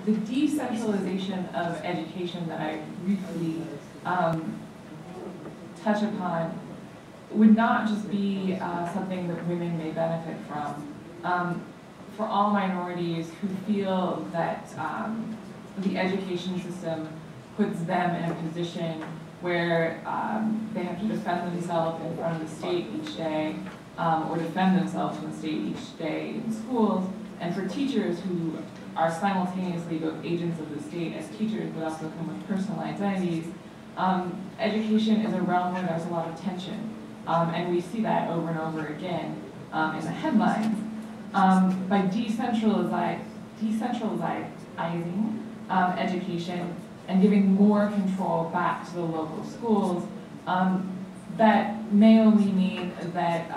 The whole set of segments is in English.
the decentralization of education that I briefly touch upon would not just be something that women may benefit from. For all minorities who feel that the education system puts them in a position where they have to defend themselves in front of the state each day, or defend themselves from the state each day in schools, and for teachers who are simultaneously both agents of the state as teachers but also come with personal identities, education is a realm where there's a lot of tension. And we see that over and over again in the headlines. By decentralizing education and giving more control back to the local schools, that may only mean that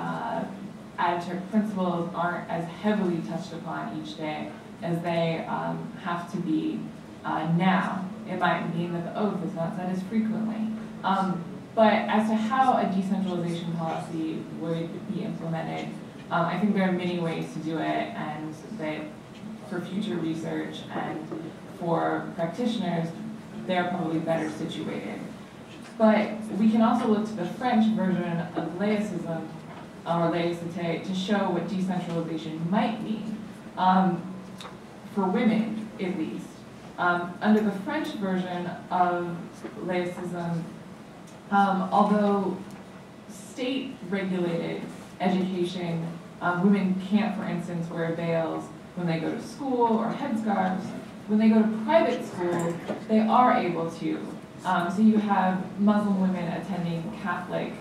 Atatürk principles aren't as heavily touched upon each day as they have to be now. It might mean that the oath is not said as frequently. But as to how a decentralization policy would be implemented, I think there are many ways to do it, and that for future research and for practitioners, they're probably better situated. But we can also look to the French version of laicism, or laïcité, to show what decentralization might mean, for women at least. Under the French version of laicism, although state-regulated education, women can't, for instance, wear veils when they go to school or headscarves. When they go to private schools, they are able to. So you have Muslim women attending Catholic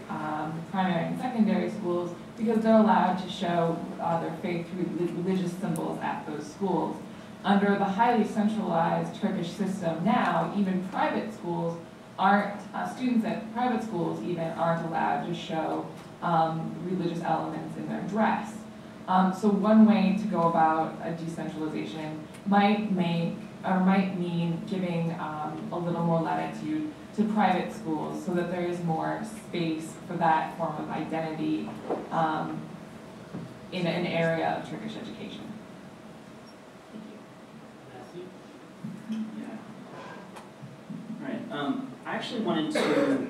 primary and secondary schools because they're allowed to show their faith through religious symbols at those schools. Under the highly centralized Turkish system now, even private schools aren't, students at private schools even aren't allowed to show religious elements in their dress. So one way to go about a decentralization might mean giving a little more latitude to private schools so that there is more space for that form of identity in an area of Turkish education. Yeah. Right. I actually wanted to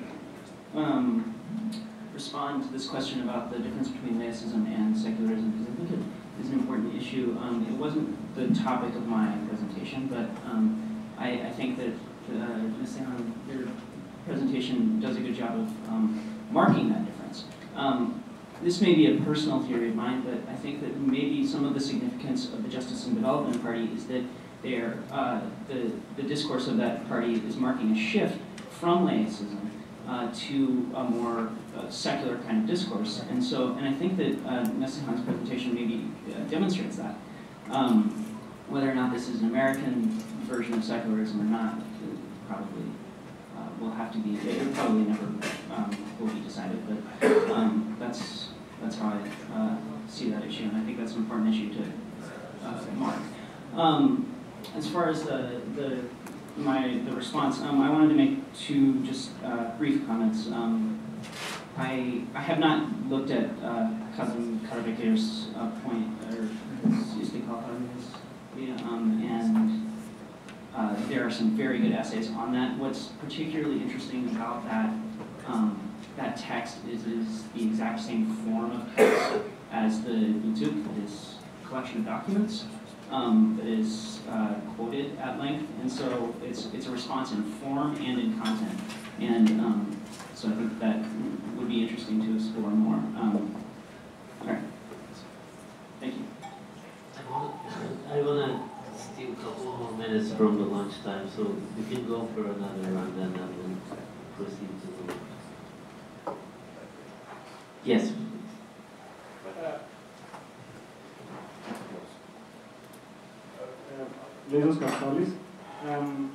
respond to this question about the difference between laicism and secularism, because I think it is an important issue. It wasn't the topic of my presentation, but I think that Neslihan, your presentation does a good job of marking that difference. This may be a personal theory of mine, but I think that maybe some of the significance of the Justice and Development Party is that the discourse of that party is marking a shift from laicism to a more secular kind of discourse, and I think that Neslihan's presentation maybe demonstrates that. Whether or not this is an American version of secularism or not, probably will have to be. It probably never will be decided, but that's how I see that issue, and I think that's an important issue to mark. As far as the response, I wanted to make two just brief comments. I have not looked at Cousin Karabekir's point, or and there are some very good essays on that. What's particularly interesting about that text is the exact same form of text as the YSOT, this collection of documents that is quoted at length, and so it's a response in form and in content, and so I think that would be interesting to explore more. All right, thank you. I want to steal a couple more minutes from the lunchtime, so we can go for another round and then we'll proceed to the... Yes.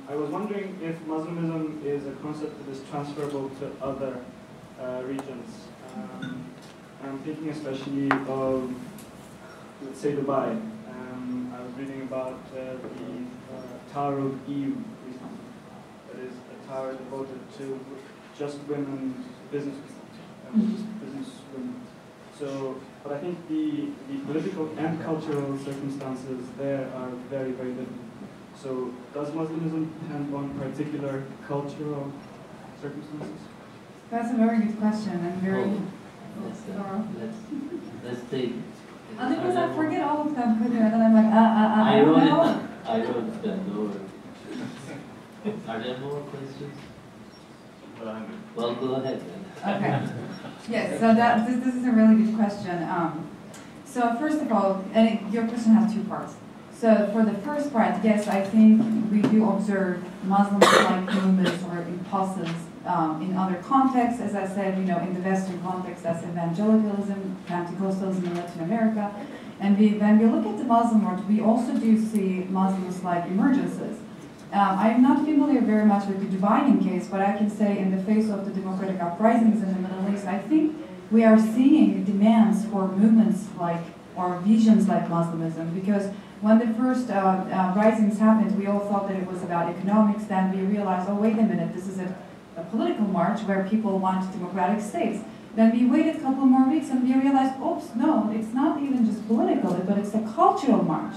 I was wondering if Muslimism is a concept that is transferable to other regions. I'm thinking especially of, let's say, Dubai. I was reading about the Tower of Eve recently. That is a tower devoted to just women, business women. So, but I think the political and cultural circumstances there are very, very different. So does Muslimism depend on particular cultural circumstances? That's a very good question and very thorough. Let's take. And because I forget all of them, and then I'm like, I don't know. I wrote them over. Are there more questions? Well, go ahead then. Okay. Yes, so this is a really good question. So first of all, and your question has two parts. So for the first part, yes, I think we do observe Muslim-like movements or impulses in other contexts. As I said, in the Western context, that's evangelicalism, Pentecostalism in Latin America. And when we look at the Muslim world, we also do see Muslims-like emergences. I'm not familiar very much with the Dubaian case, but I can say in the face of the democratic uprisings in the Middle East, I think we are seeing demands for movements like, or visions like Muslimism, because when the first risings happened, we all thought that it was about economics. Then we realized, oh, wait a minute, this is a political march where people want democratic states. Then we waited a couple more weeks and we realized, oops, no, it's not even just political, but it's a cultural march.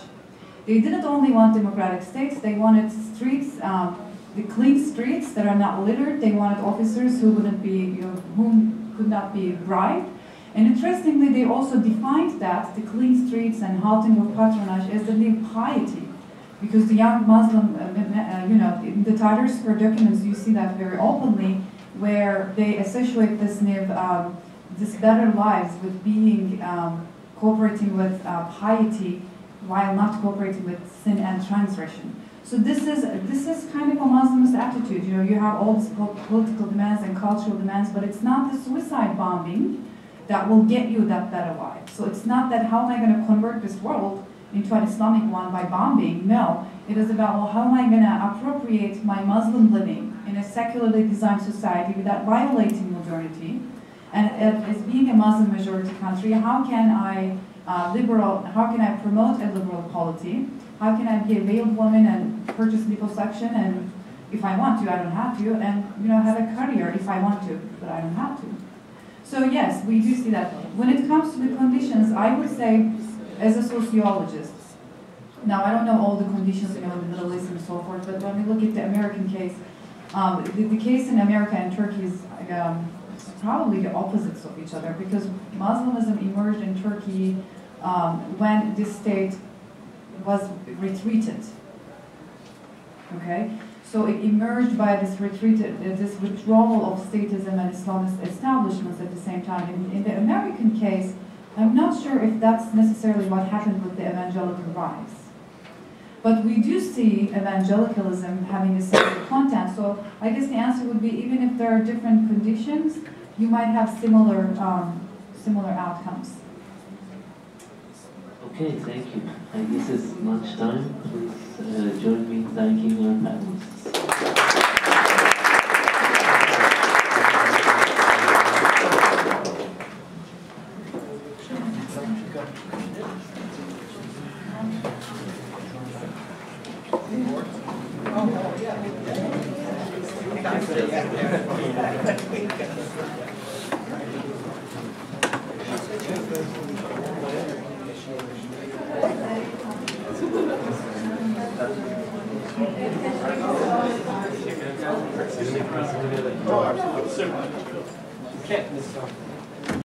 They didn't only want democratic states, they wanted streets, the clean streets that are not littered. They wanted officers who wouldn't be, whom could not be bribed. And interestingly, they also defined that, the clean streets and halting of patronage, as the new piety. Because the young Muslim, in the Atatürk documents, you see that very openly, where they associate this new, this better lives with being, cooperating with piety, while not cooperating with sin and transgression. So this is kind of a Muslimist attitude. You have all these political demands and cultural demands, but it's not the suicide bombing that will get you that better life. So it's not that how am I going to convert this world into an Islamic one by bombing. No, it is about, well, how am I going to appropriate my Muslim living in a secularly designed society without violating modernity? And as being a Muslim majority country, how can I how can I promote a liberal polity? How can I be a veiled woman and purchase liposuction, and if I want to, I don't have to, and have a career if I want to, but I don't have to. So yes, we do see that. When it comes to the conditions, I would say, as a sociologist, now I don't know all the conditions in the Middle East and so forth, but when we look at the American case, the case in America and Turkey is probably the opposites of each other, because Muslimism emerged in Turkey when this state was retreated. Okay, so it emerged by this withdrawal of statism and Islamist establishments at the same time. In the American case, I'm not sure if that's necessarily what happened with the evangelical rise. But we do see evangelicalism having a similar content. So I guess the answer would be, even if there are different conditions, you might have similar outcomes. Okay, thank you. I guess it's lunchtime. Please join me in thanking our panelists. Can't miss